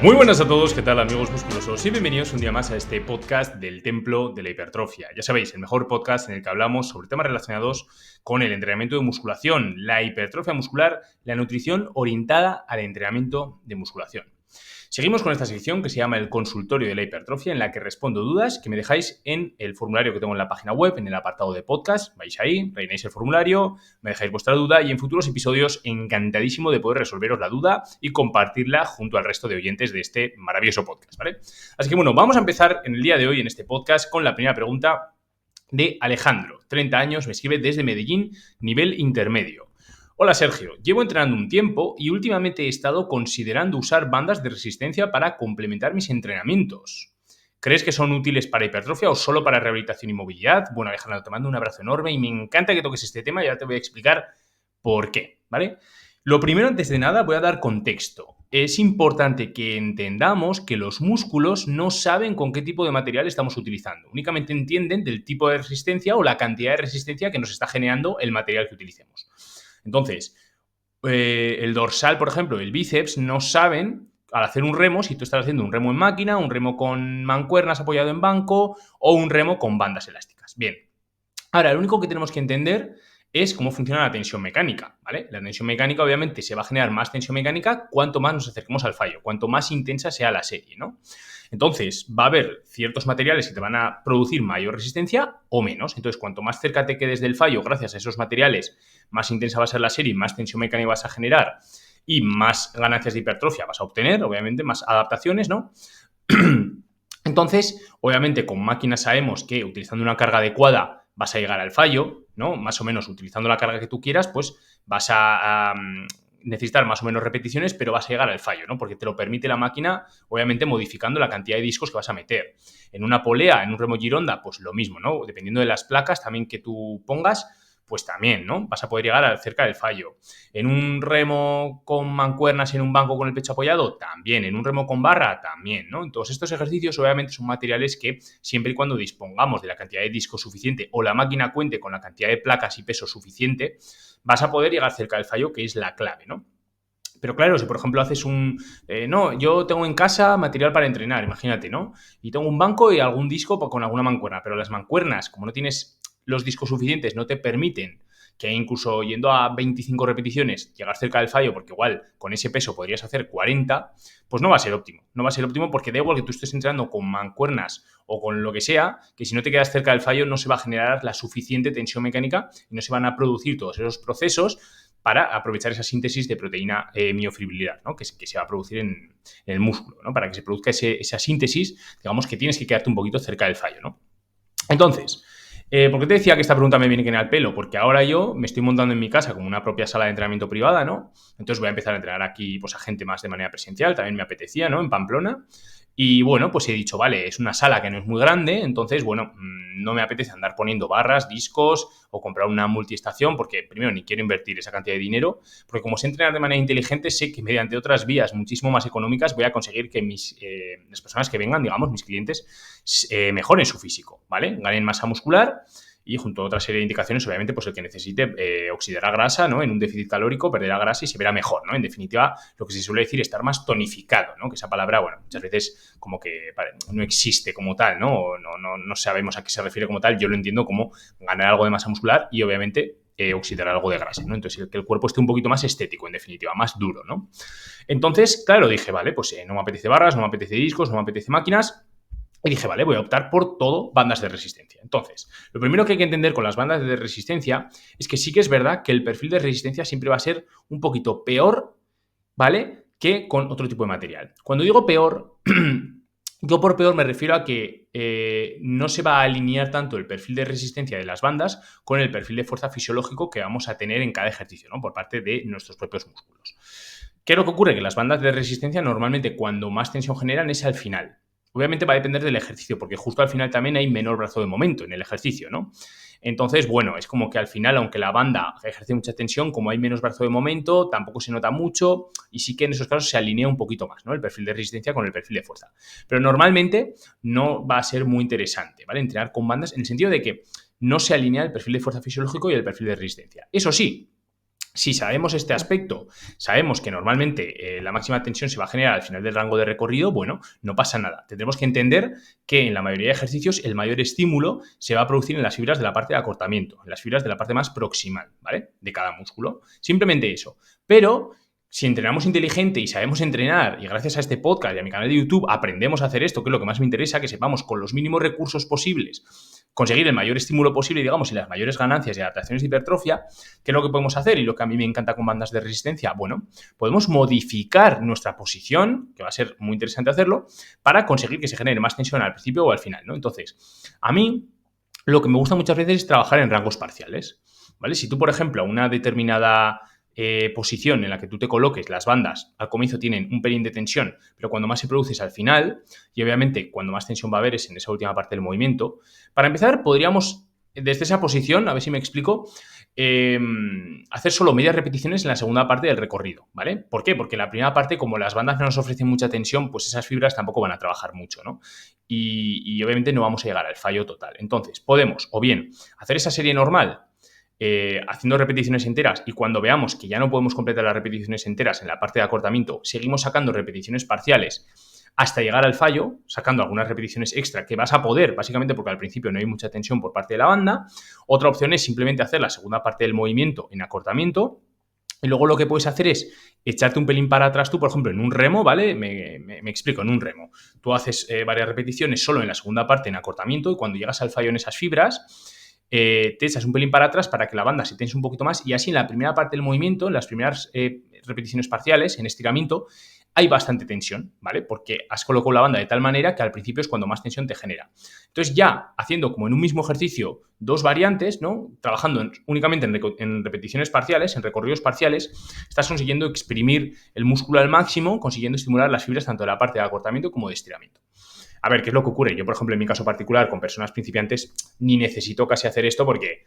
Muy buenas a todos, ¿qué tal amigos musculosos? Y bienvenidos un día más a este podcast del Templo de la Hipertrofia. Ya sabéis, el mejor podcast en el que hablamos sobre temas relacionados con el entrenamiento de musculación, la hipertrofia muscular, la nutrición orientada al entrenamiento de musculación. Seguimos con esta sección que se llama el consultorio de la hipertrofia, en la que respondo dudas que me dejáis en el formulario que tengo en la página web, en el apartado de podcast. Vais ahí, rellenáis el formulario, me dejáis vuestra duda y en futuros episodios encantadísimo de poder resolveros la duda y compartirla junto al resto de oyentes de este maravilloso podcast, ¿vale? Así que bueno, vamos a empezar en el día de hoy en este podcast con la primera pregunta de Alejandro, 30 años, me escribe desde Medellín, nivel intermedio. Hola Sergio, llevo entrenando un tiempo y últimamente he estado considerando usar bandas de resistencia para complementar mis entrenamientos. ¿Crees que son útiles para hipertrofia o solo para rehabilitación y movilidad? Bueno Alejandro, te mando un abrazo enorme y me encanta que toques este tema y ahora te voy a explicar por qué, ¿vale? Lo primero, antes de nada, voy a dar contexto. Es importante que entendamos que los músculos no saben con qué tipo de material estamos utilizando. Únicamente entienden del tipo de resistencia o la cantidad de resistencia que nos está generando el material que utilicemos. Entonces, el dorsal, por ejemplo, el bíceps, no saben al hacer un remo si tú estás haciendo un remo en máquina, un remo con mancuernas apoyado en banco o un remo con bandas elásticas. Bien. Ahora, lo único que tenemos que entender es cómo funciona la tensión mecánica, ¿vale? La tensión mecánica, obviamente, se va a generar más tensión mecánica cuanto más nos acerquemos al fallo, cuanto más intensa sea la serie, ¿no? Entonces, va a haber ciertos materiales que te van a producir mayor resistencia o menos. Entonces, cuanto más cerca te quedes del fallo, gracias a esos materiales, más intensa va a ser la serie, más tensión mecánica vas a generar y más ganancias de hipertrofia vas a obtener, obviamente, más adaptaciones, ¿no? Entonces, obviamente, con máquinas sabemos que utilizando una carga adecuada vas a llegar al fallo, ¿no? Más o menos utilizando la carga que tú quieras, pues vas a necesitar más o menos repeticiones, pero vas a llegar al fallo, ¿no? Porque te lo permite la máquina, obviamente modificando la cantidad de discos que vas a meter. En una polea, en un remo Gironda, pues lo mismo, ¿no? Dependiendo de las placas también que tú pongas, pues también, ¿no? Vas a poder llegar cerca del fallo. En un remo con mancuernas en un banco con el pecho apoyado, también. En un remo con barra, también, ¿no? En todos estos ejercicios, obviamente, son materiales que siempre y cuando dispongamos de la cantidad de disco suficiente o la máquina cuente con la cantidad de placas y peso suficiente, vas a poder llegar cerca del fallo, que es la clave, ¿no? Pero claro, si por ejemplo haces no, yo tengo en casa material para entrenar, imagínate, ¿no? Y tengo un banco y algún disco con alguna mancuerna, pero las mancuernas, como no tienes los discos suficientes, no te permiten que incluso yendo a 25 repeticiones llegar cerca del fallo, porque igual con ese peso podrías hacer 40, pues no va a ser óptimo. No va a ser óptimo porque da igual que tú estés entrenando con mancuernas o con lo que sea, que si no te quedas cerca del fallo no se va a generar la suficiente tensión mecánica y no se van a producir todos esos procesos para aprovechar esa síntesis de proteína miofibril, ¿no? que se va a producir en el músculo, ¿no? Para que se produzca esa síntesis, digamos que tienes que quedarte un poquito cerca del fallo, ¿no? Entonces, ¿por qué te decía que esta pregunta me viene que en el pelo? Porque ahora yo me estoy montando en mi casa como una propia sala de entrenamiento privada, ¿no? Entonces voy a empezar a entrenar aquí pues, a gente más de manera presencial, también me apetecía, ¿no? En Pamplona. Y bueno, pues he dicho, vale, es una sala que no es muy grande, entonces, bueno, no me apetece andar poniendo barras, discos o comprar una multiestación porque, primero, ni quiero invertir esa cantidad de dinero, porque como sé entrenar de manera inteligente, sé que mediante otras vías muchísimo más económicas voy a conseguir que las personas que vengan, digamos, mis clientes, mejoren su físico, ¿vale? Ganen masa muscular y junto a otra serie de indicaciones, obviamente, pues el que necesite oxidar la grasa, ¿no? En un déficit calórico, perderá grasa y se verá mejor, ¿no? En definitiva, lo que se suele decir, estar más tonificado, ¿no? Que esa palabra, bueno, muchas veces como que no existe como tal, ¿no? No sabemos a qué se refiere como tal. Yo lo entiendo como ganar algo de masa muscular y, obviamente, oxidar algo de grasa, ¿no? Entonces, que el cuerpo esté un poquito más estético, en definitiva, más duro, ¿no? Entonces, claro, dije, vale, pues no me apetece barras, no me apetece discos, no me apetece máquinas. Y dije, vale, voy a optar por todo bandas de resistencia. Entonces, lo primero que hay que entender con las bandas de resistencia es que sí que es verdad que el perfil de resistencia siempre va a ser un poquito peor, ¿vale? Que con otro tipo de material. Cuando digo peor, yo por peor me refiero a que no se va a alinear tanto el perfil de resistencia de las bandas con el perfil de fuerza fisiológico que vamos a tener en cada ejercicio, ¿no? Por parte de nuestros propios músculos. ¿Qué es lo que ocurre? Que las bandas de resistencia normalmente cuando más tensión generan es al final. Obviamente va a depender del ejercicio, porque justo al final también hay menor brazo de momento en el ejercicio, ¿no? Entonces, bueno, es como que al final, aunque la banda ejerce mucha tensión, como hay menos brazo de momento, tampoco se nota mucho y sí que en esos casos se alinea un poquito más, ¿no? El perfil de resistencia con el perfil de fuerza. Pero normalmente no va a ser muy interesante, ¿vale? Entrenar con bandas en el sentido de que no se alinea el perfil de fuerza fisiológico y el perfil de resistencia. Eso sí, Si sabemos este aspecto, sabemos que normalmente la máxima tensión se va a generar al final del rango de recorrido, bueno, no pasa nada. Tendremos que entender que en la mayoría de ejercicios el mayor estímulo se va a producir en las fibras de la parte de acortamiento, en las fibras de la parte más proximal, ¿vale? De cada músculo. Simplemente eso. Pero si entrenamos inteligente y sabemos entrenar, y gracias a este podcast y a mi canal de YouTube aprendemos a hacer esto, que es lo que más me interesa, que sepamos con los mínimos recursos posibles conseguir el mayor estímulo posible, digamos, y las mayores ganancias y adaptaciones de hipertrofia, ¿qué es lo que podemos hacer? Y lo que a mí me encanta con bandas de resistencia, bueno, podemos modificar nuestra posición, que va a ser muy interesante hacerlo, para conseguir que se genere más tensión al principio o al final, ¿no? Entonces, a mí lo que me gusta muchas veces es trabajar en rangos parciales, ¿vale? Si tú, por ejemplo, a una determinada posición en la que tú te coloques, las bandas al comienzo tienen un pelín de tensión, pero cuando más se produce es al final, y obviamente cuando más tensión va a haber es en esa última parte del movimiento. Para empezar, podríamos, desde esa posición, a ver si me explico, hacer solo medias repeticiones en la segunda parte del recorrido, ¿vale? ¿Por qué? Porque en la primera parte, como las bandas no nos ofrecen mucha tensión, pues esas fibras tampoco van a trabajar mucho, ¿no? Y obviamente no vamos a llegar al fallo total. Entonces, podemos o bien hacer esa serie normal haciendo repeticiones enteras, y cuando veamos que ya no podemos completar las repeticiones enteras en la parte de acortamiento, seguimos sacando repeticiones parciales hasta llegar al fallo, sacando algunas repeticiones extra que vas a poder, básicamente porque al principio no hay mucha tensión por parte de la banda. Otra opción es simplemente hacer la segunda parte del movimiento en acortamiento, y luego lo que puedes hacer es echarte un pelín para atrás tú, por ejemplo, en un remo, ¿vale? Me explico, en un remo. Tú haces varias repeticiones solo en la segunda parte en acortamiento, y cuando llegas al fallo en esas fibras, te echas un pelín para atrás para que la banda se tense un poquito más, y así en la primera parte del movimiento, en las primeras repeticiones parciales, en estiramiento, hay bastante tensión, ¿vale? Porque has colocado la banda de tal manera que al principio es cuando más tensión te genera. Entonces ya haciendo como en un mismo ejercicio dos variantes, ¿no? Trabajando únicamente en repeticiones parciales, en recorridos parciales, estás consiguiendo exprimir el músculo al máximo, consiguiendo estimular las fibras tanto de la parte de acortamiento como de estiramiento. A ver, ¿qué es lo que ocurre? Yo, por ejemplo, en mi caso particular, con personas principiantes, ni necesito casi hacer esto porque,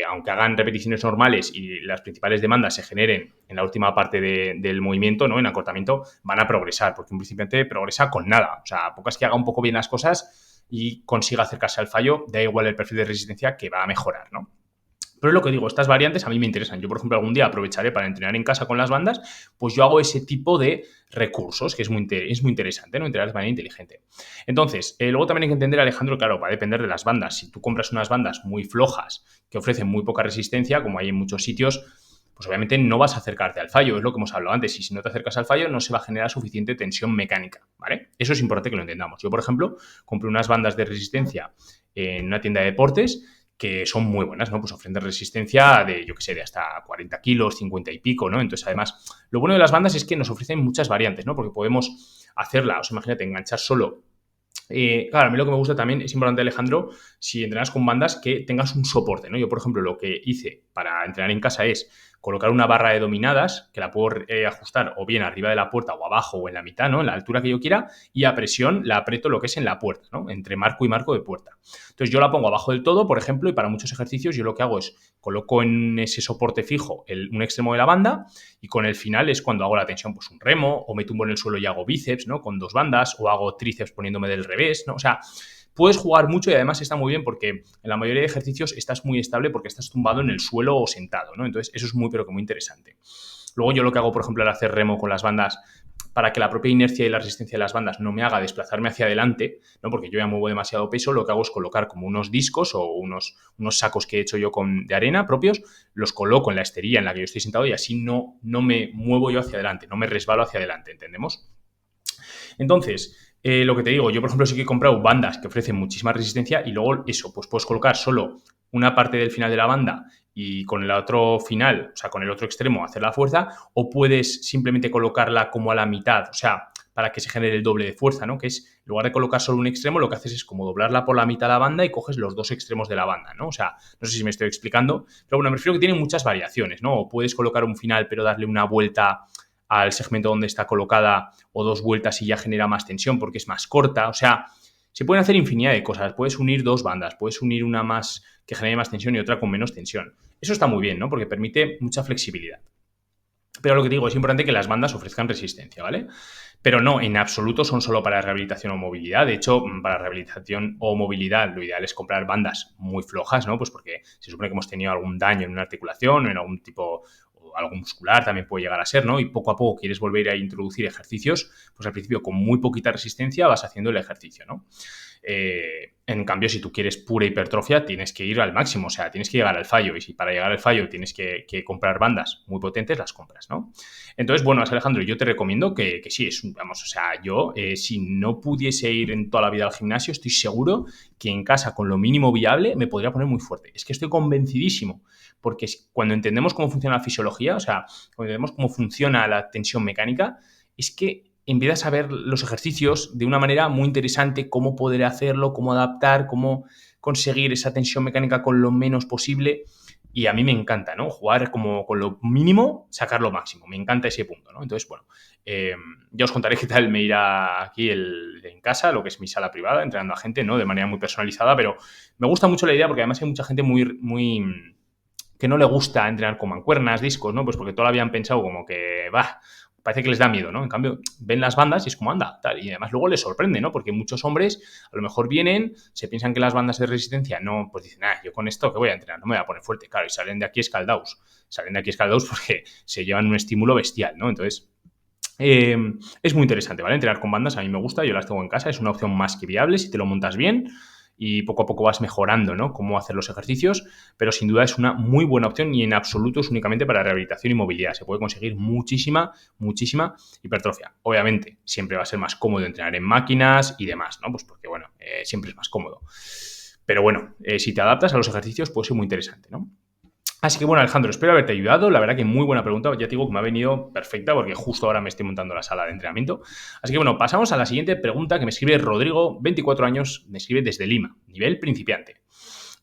aunque hagan repeticiones normales y las principales demandas se generen en la última parte del movimiento, ¿no? En acortamiento, van a progresar, porque un principiante progresa con nada. O sea, pocas que haga un poco bien las cosas y consiga acercarse al fallo, da igual el perfil de resistencia que va a mejorar, ¿no? Pero es lo que digo, estas variantes a mí me interesan. Yo, por ejemplo, algún día aprovecharé para entrenar en casa con las bandas, pues yo hago ese tipo de recursos, que es muy interesante, ¿no? Entrenar de manera inteligente. Entonces, luego también hay que entender, Alejandro, claro, va a depender de las bandas. Si tú compras unas bandas muy flojas, que ofrecen muy poca resistencia, como hay en muchos sitios, pues obviamente no vas a acercarte al fallo, es lo que hemos hablado antes, y si no te acercas al fallo no se va a generar suficiente tensión mecánica, ¿vale? Eso es importante que lo entendamos. Yo, por ejemplo, compré unas bandas de resistencia en una tienda de deportes que son muy buenas, ¿no? Pues ofrecen resistencia de, yo qué sé, de hasta 40 kilos, 50 y pico, ¿no? Entonces, además, lo bueno de las bandas es que nos ofrecen muchas variantes, ¿no? Porque podemos hacerla, o sea, imagínate, enganchar solo. Claro, a mí lo que me gusta también, es importante, Alejandro, si entrenas con bandas, que tengas un soporte, ¿no? Yo, por ejemplo, lo que hice para entrenar en casa es colocar una barra de dominadas, que la puedo ajustar o bien arriba de la puerta o abajo o en la mitad, ¿no? En la altura que yo quiera, y a presión la aprieto lo que es en la puerta, ¿no? Entre marco y marco de puerta. Entonces yo la pongo abajo del todo, por ejemplo, y para muchos ejercicios yo lo que hago es coloco en ese soporte fijo un extremo de la banda, y con el final es cuando hago la tensión, pues un remo, o me tumbo en el suelo y hago bíceps, ¿no? Con dos bandas, o hago tríceps poniéndome del revés, ¿no? O sea, puedes jugar mucho, y además está muy bien porque en la mayoría de ejercicios estás muy estable porque estás tumbado en el suelo o sentado, ¿no? Entonces eso es muy, pero que muy interesante. Luego yo lo que hago, por ejemplo, al hacer remo con las bandas, para que la propia inercia y la resistencia de las bandas no me haga desplazarme hacia adelante, ¿no? Porque yo ya muevo demasiado peso, lo que hago es colocar como unos discos o unos sacos que he hecho yo de arena propios, los coloco en la esterilla en la que yo estoy sentado, y así no me muevo yo hacia adelante, no me resbalo hacia adelante, ¿entendemos? Entonces, lo que te digo, yo por ejemplo sí que he comprado bandas que ofrecen muchísima resistencia, y luego eso, pues puedes colocar solo una parte del final de la banda y con el otro final, o sea, con el otro extremo hacer la fuerza, o puedes simplemente colocarla como a la mitad, o sea, para que se genere el doble de fuerza, ¿no? Que es, en lugar de colocar solo un extremo, lo que haces es como doblarla por la mitad la banda y coges los dos extremos de la banda, ¿no? O sea, no sé si me estoy explicando, pero bueno, me refiero que tiene muchas variaciones, ¿no? O puedes colocar un final pero darle una vuelta al segmento donde está colocada, o dos vueltas y ya genera más tensión porque es más corta. O sea, se pueden hacer infinidad de cosas. Puedes unir dos bandas, puedes unir una más que genere más tensión y otra con menos tensión. Eso está muy bien, ¿no? Porque permite mucha flexibilidad. Pero lo que digo, es importante que las bandas ofrezcan resistencia, ¿vale? Pero no, en absoluto son solo para rehabilitación o movilidad. De hecho, para rehabilitación o movilidad, lo ideal es comprar bandas muy flojas, ¿no? Pues porque se supone que hemos tenido algún daño en una articulación o en algún tipo, o algo muscular también puede llegar a ser, ¿no? Y poco a poco quieres volver a introducir ejercicios, pues al principio con muy poquita resistencia vas haciendo el ejercicio, ¿no? En cambio, si tú quieres pura hipertrofia, tienes que ir al máximo, o sea, tienes que llegar al fallo. Y si para llegar al fallo tienes que comprar bandas muy potentes, las compras, ¿no? Entonces, bueno, Alejandro, yo te recomiendo que sí, vamos, o sea, yo si no pudiese ir en toda la vida al gimnasio, estoy seguro que en casa, con lo mínimo viable, me podría poner muy fuerte. Es que estoy convencidísimo, porque cuando entendemos cómo funciona la fisiología, o sea, cuando entendemos cómo funciona la tensión mecánica, es que empiezas a ver los ejercicios de una manera muy interesante, cómo poder hacerlo, cómo adaptar, cómo conseguir esa tensión mecánica con lo menos posible. Y a mí me encanta, ¿no? Jugar como con lo mínimo, sacar lo máximo. Me encanta ese punto, ¿no? Entonces, bueno, ya os contaré qué tal me irá aquí en casa, lo que es mi sala privada, entrenando a gente, ¿no? De manera muy personalizada, pero me gusta mucho la idea porque además hay mucha gente muy que no le gusta entrenar con mancuernas, discos, ¿no? Pues porque todos habían pensado como que, parece que les da miedo, ¿no? En cambio, ven las bandas y es como, anda, tal. Y además luego les sorprende, ¿no? Porque muchos hombres a lo mejor vienen, se piensan que las bandas de resistencia no, pues dicen, yo con esto que voy a entrenar, no me voy a poner fuerte. Claro, y salen de aquí escaldados. Salen de aquí escaldados porque se llevan un estímulo bestial, ¿no? Entonces, es muy interesante, ¿vale? Entrenar con bandas a mí me gusta, yo las tengo en casa, es una opción más que viable si te lo montas bien y poco a poco vas mejorando, ¿no? Cómo hacer los ejercicios, pero sin duda es una muy buena opción y en absoluto es únicamente para rehabilitación y movilidad. Se puede conseguir muchísima hipertrofia. Obviamente, siempre va a ser más cómodo entrenar en máquinas y demás, ¿no? Pues porque, bueno, siempre es más cómodo. Pero bueno, si te adaptas a los ejercicios puede ser muy interesante, ¿no? Así que bueno, Alejandro, espero haberte ayudado. La verdad que muy buena pregunta. Ya te digo que me ha venido perfecta porque justo ahora me estoy montando la sala de entrenamiento. Así que bueno, pasamos a la siguiente pregunta que me escribe Rodrigo, 24 años, me escribe desde Lima, nivel principiante.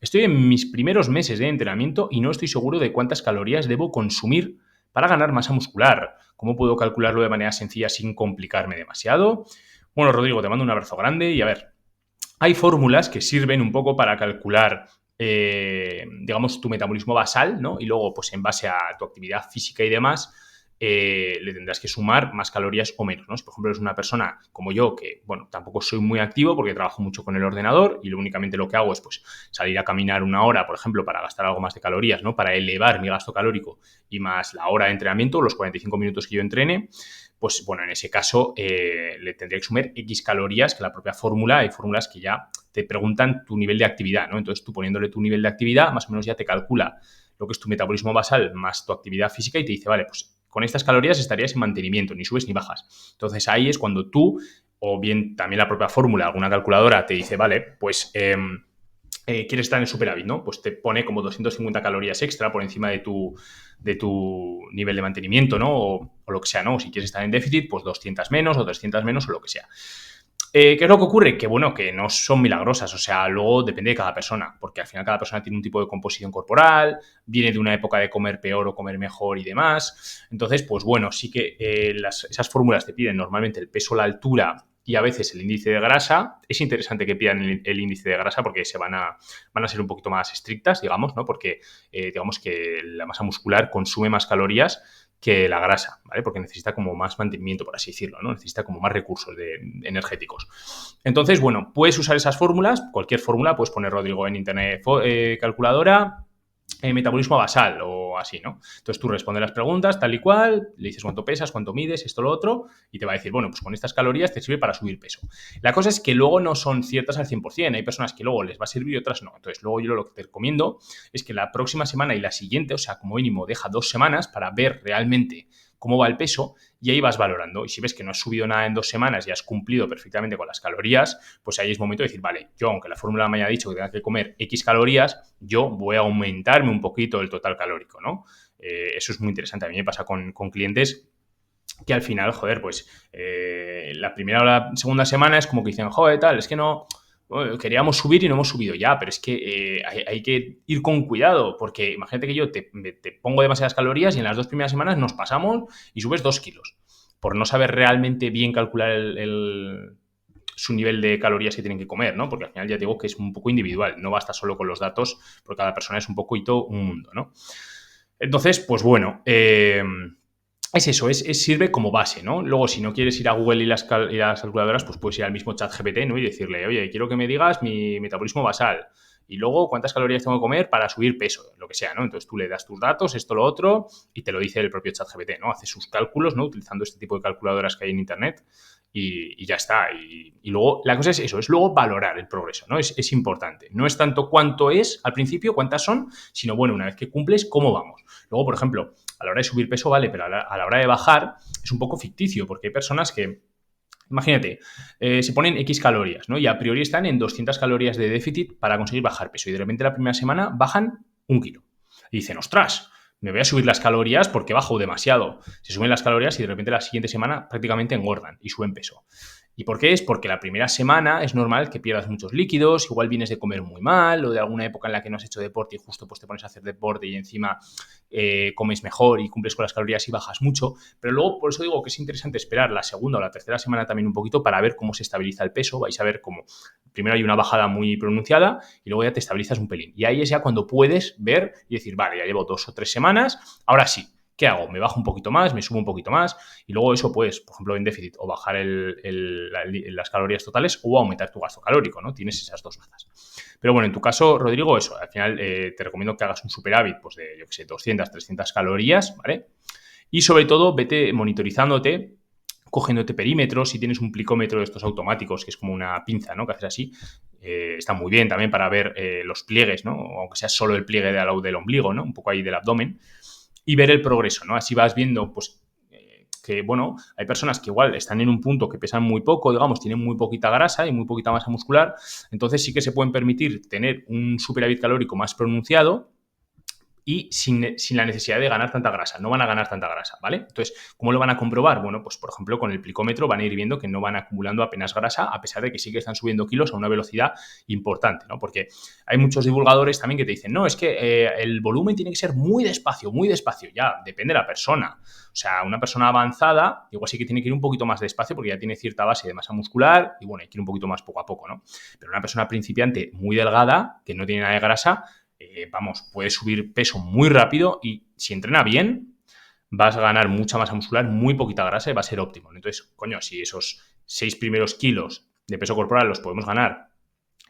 Estoy en mis primeros meses de entrenamiento y no estoy seguro de cuántas calorías debo consumir para ganar masa muscular. ¿Cómo puedo calcularlo de manera sencilla sin complicarme demasiado? Bueno, Rodrigo, te mando un abrazo grande y a ver, hay fórmulas que sirven un poco para calcular, digamos, tu metabolismo basal, ¿no? Y luego, pues en base a tu actividad física y demás, le tendrás que sumar más calorías o menos, ¿no? Si, por ejemplo, eres una persona como yo, que, bueno, tampoco soy muy activo porque trabajo mucho con el ordenador y únicamente lo que hago es, pues, salir a caminar una hora, por ejemplo, para gastar algo más de calorías, ¿no? Para elevar mi gasto calórico y más la hora de entrenamiento, los 45 minutos que yo entrene, pues bueno, en ese caso le tendría que sumar X calorías, que la propia fórmula, hay fórmulas que ya te preguntan tu nivel de actividad, ¿no? Entonces tú poniéndole tu nivel de actividad, más o menos ya te calcula lo que es tu metabolismo basal más tu actividad física y te dice, vale, pues con estas calorías estarías en mantenimiento, ni subes ni bajas. Entonces ahí es cuando tú, o bien también la propia fórmula, alguna calculadora te dice, vale, pues quieres estar en superávit, ¿no? Pues te pone como 250 calorías extra por encima de tu nivel de mantenimiento, ¿no? O lo que sea, ¿no? O si quieres estar en déficit, pues 200 menos o 300 menos o lo que sea. ¿Qué es lo que ocurre? Que, bueno, que no son milagrosas, o sea, luego depende de cada persona, porque al final cada persona tiene un tipo de composición corporal, viene de una época de comer peor o comer mejor y demás. Entonces, pues bueno, sí que esas fórmulas te piden normalmente el peso, la altura y a veces el índice de grasa. Es interesante que pidan el índice de grasa porque van a ser un poquito más estrictas, digamos, ¿no? Porque digamos que la masa muscular consume más calorías que la grasa, ¿vale? Porque necesita como más mantenimiento, por así decirlo, ¿no? Necesita como más recursos energéticos. Entonces, bueno, puedes usar esas fórmulas, cualquier fórmula, puedes poner, Rodrigo, en internet calculadora, metabolismo basal o así, ¿no? Entonces tú respondes las preguntas tal y cual, le dices cuánto pesas, cuánto mides, esto, lo otro, y te va a decir, bueno, pues con estas calorías te sirve para subir peso. La cosa es que luego no son ciertas al 100%, hay personas que luego les va a servir y otras no. Entonces luego yo lo que te recomiendo es que la próxima semana y la siguiente, o sea, como mínimo deja 2 semanas para ver realmente cómo va el peso y ahí vas valorando. Y si ves que no has subido nada en 2 semanas y has cumplido perfectamente con las calorías, pues ahí es momento de decir, vale, yo aunque la fórmula me haya dicho que tenga que comer X calorías, yo voy a aumentarme un poquito el total calórico, ¿no? Eso es muy interesante. A mí me pasa con clientes que al final, joder, pues la primera o la segunda semana es como que dicen, joder, tal, es que no... Bueno, queríamos subir y no hemos subido ya, pero es que hay que ir con cuidado, porque imagínate que yo te pongo demasiadas calorías y en las 2 primeras semanas nos pasamos y subes 2 kilos, por no saber realmente bien calcular su nivel de calorías que tienen que comer, ¿no? Porque al final ya te digo que es un poco individual, no basta solo con los datos, porque cada persona es un poquito un mundo, ¿no? Entonces, pues bueno, es eso, sirve como base, ¿no? Luego, si no quieres ir a Google y las calculadoras, pues puedes ir al mismo ChatGPT, ¿no? Y decirle, oye, quiero que me digas mi metabolismo basal. y luego cuántas calorías tengo que comer para subir peso, lo que sea, ¿no? Entonces tú le das tus datos, esto, lo otro, y te lo dice el propio ChatGPT, ¿no? Hace sus cálculos, ¿no? Utilizando este tipo de calculadoras que hay en internet y ya está. Y luego la cosa es eso, es luego valorar el progreso, ¿no? Es importante. No es tanto cuánto es al principio, cuántas son, sino, bueno, una vez que cumples, cómo vamos. Luego, por ejemplo, a la hora de subir peso, vale, pero a la hora de bajar es un poco ficticio, porque hay personas que, imagínate, se ponen X calorías, ¿no? Y a priori están en 200 calorías de déficit para conseguir bajar peso. Y de repente la primera semana bajan 1 kilo. Y dicen, ostras, me voy a subir las calorías porque bajo demasiado. Se suben las calorías y de repente la siguiente semana prácticamente engordan y suben peso. ¿Y por qué? Es porque la primera semana es normal que pierdas muchos líquidos, igual vienes de comer muy mal o de alguna época en la que no has hecho deporte y justo pues te pones a hacer deporte y encima comes mejor y cumples con las calorías y bajas mucho. Pero luego, por eso digo que es interesante esperar la segunda o la tercera semana también un poquito para ver cómo se estabiliza el peso. Vais a ver cómo primero hay una bajada muy pronunciada y luego ya te estabilizas un pelín. Y ahí es ya cuando puedes ver y decir, vale, ya llevo 2 o 3 semanas, ahora sí. ¿Qué hago? Me bajo un poquito más, me subo un poquito más y luego eso puedes, por ejemplo, en déficit o bajar las calorías totales o aumentar tu gasto calórico, ¿no? Tienes esas dos bazas. Pero bueno, en tu caso, Rodrigo, eso, al final te recomiendo que hagas un superávit, pues de, yo qué sé, 200, 300 calorías, ¿vale? Y sobre todo, vete monitorizándote, cogiéndote perímetros, si tienes un plicómetro de estos automáticos, que es como una pinza, ¿no? Que haces así, está muy bien también para ver los pliegues, ¿no? Aunque sea solo el pliegue del ombligo, ¿no? Un poco ahí del abdomen. Y ver el progreso, ¿no? Así vas viendo, pues, que, bueno, hay personas que igual están en un punto que pesan muy poco, digamos, tienen muy poquita grasa y muy poquita masa muscular, entonces sí que se pueden permitir tener un superávit calórico más pronunciado y sin la necesidad de ganar tanta grasa. No van a ganar tanta grasa, ¿vale? Entonces, ¿cómo lo van a comprobar? Bueno, pues por ejemplo, con el plicómetro van a ir viendo que no van acumulando apenas grasa, a pesar de que sí que están subiendo kilos a una velocidad importante, ¿no? Porque hay muchos divulgadores también que te dicen, no, es que el volumen tiene que ser muy despacio, ya, depende de la persona. O sea, una persona avanzada, igual sí que tiene que ir un poquito más despacio porque ya tiene cierta base de masa muscular y bueno, hay que ir un poquito más poco a poco, ¿no? Pero una persona principiante muy delgada, que no tiene nada de grasa, puede subir peso muy rápido y si entrena bien, vas a ganar mucha masa muscular, muy poquita grasa y va a ser óptimo. Entonces, coño, si esos 6 primeros kilos de peso corporal los podemos ganar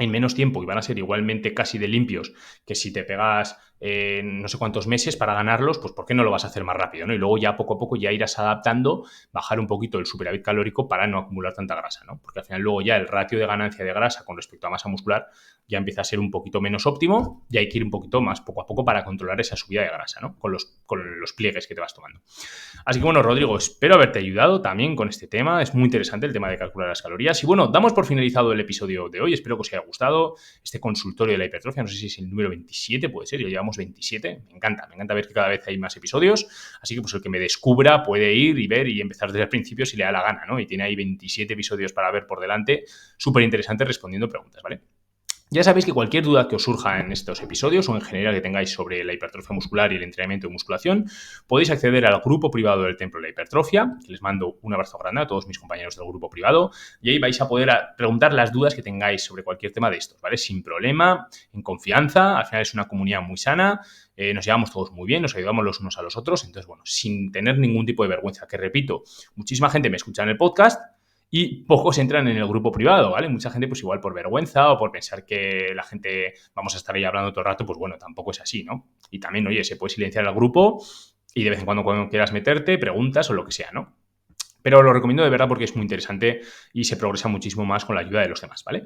en menos tiempo y van a ser igualmente casi de limpios que si te pegas no sé cuántos meses para ganarlos, pues ¿por qué no lo vas a hacer más rápido, ¿no? Y luego ya poco a poco ya irás adaptando, bajar un poquito el superávit calórico para no acumular tanta grasa, ¿no? Porque al final luego ya el ratio de ganancia de grasa con respecto a masa muscular ya empieza a ser un poquito menos óptimo y hay que ir un poquito más poco a poco para controlar esa subida de grasa, ¿no? Con los pliegues que te vas tomando. Así que bueno, Rodrigo, espero haberte ayudado también con este tema. Es muy interesante el tema de calcular las calorías. Y bueno, damos por finalizado el episodio de hoy. Espero que os haya gustado este consultorio de la hipertrofia. No sé si es el número 27, puede ser, ya llevamos 27. Me encanta ver que cada vez hay más episodios. Así que pues el que me descubra puede ir y ver y empezar desde el principio si le da la gana, ¿no? Y tiene ahí 27 episodios para ver por delante. Súper interesante respondiendo preguntas, ¿vale? Ya sabéis que cualquier duda que os surja en estos episodios o en general que tengáis sobre la hipertrofia muscular y el entrenamiento de musculación, podéis acceder al grupo privado del Templo de la Hipertrofia, que les mando un abrazo grande a todos mis compañeros del grupo privado, y ahí vais a poder preguntar las dudas que tengáis sobre cualquier tema de estos, ¿vale? Sin problema, en confianza, al final es una comunidad muy sana, nos llevamos todos muy bien, nos ayudamos los unos a los otros, entonces, bueno, sin tener ningún tipo de vergüenza, que repito, muchísima gente me escucha en el podcast, y pocos entran en el grupo privado, ¿vale? Mucha gente, pues igual por vergüenza o por pensar que la gente vamos a estar ahí hablando todo el rato, pues bueno, tampoco es así, ¿no? Y también, oye, se puede silenciar el grupo y de vez en cuando quieras meterte, preguntas o lo que sea, ¿no? Pero lo recomiendo de verdad porque es muy interesante y se progresa muchísimo más con la ayuda de los demás, ¿vale?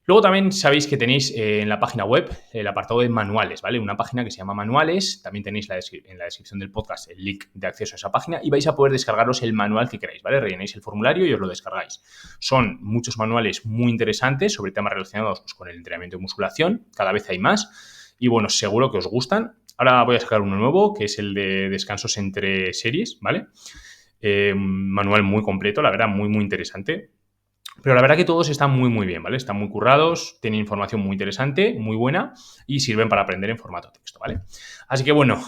Luego también sabéis que tenéis en la página web el apartado de manuales, ¿vale? Una página que se llama Manuales. También tenéis en la descripción del podcast el link de acceso a esa página y vais a poder descargaros el manual que queráis, ¿vale? Rellenáis el formulario y os lo descargáis. Son muchos manuales muy interesantes sobre temas relacionados pues, con el entrenamiento de musculación. Cada vez hay más y, bueno, seguro que os gustan. Ahora voy a sacar uno nuevo, que es el de descansos entre series, ¿vale? Manual muy completo, la verdad, muy, muy interesante. Pero la verdad que todos están muy, muy bien, ¿vale? Están muy currados, tienen información muy interesante, muy buena y sirven para aprender en formato texto, ¿vale? Así que bueno,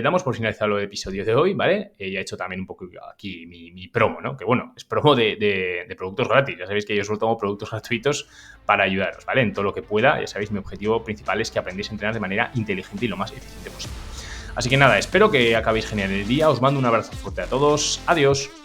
damos por finalizado el episodio de hoy, ¿vale? Ya he hecho también un poco aquí mi promo, ¿no? Que bueno, es promo de productos gratis. Ya sabéis que yo solo tomo productos gratuitos para ayudaros, ¿vale? En todo lo que pueda. Ya sabéis, mi objetivo principal es que aprendáis a entrenar de manera inteligente y lo más eficiente posible. Así que nada, espero que acabéis genial el día. Os mando un abrazo fuerte a todos. Adiós.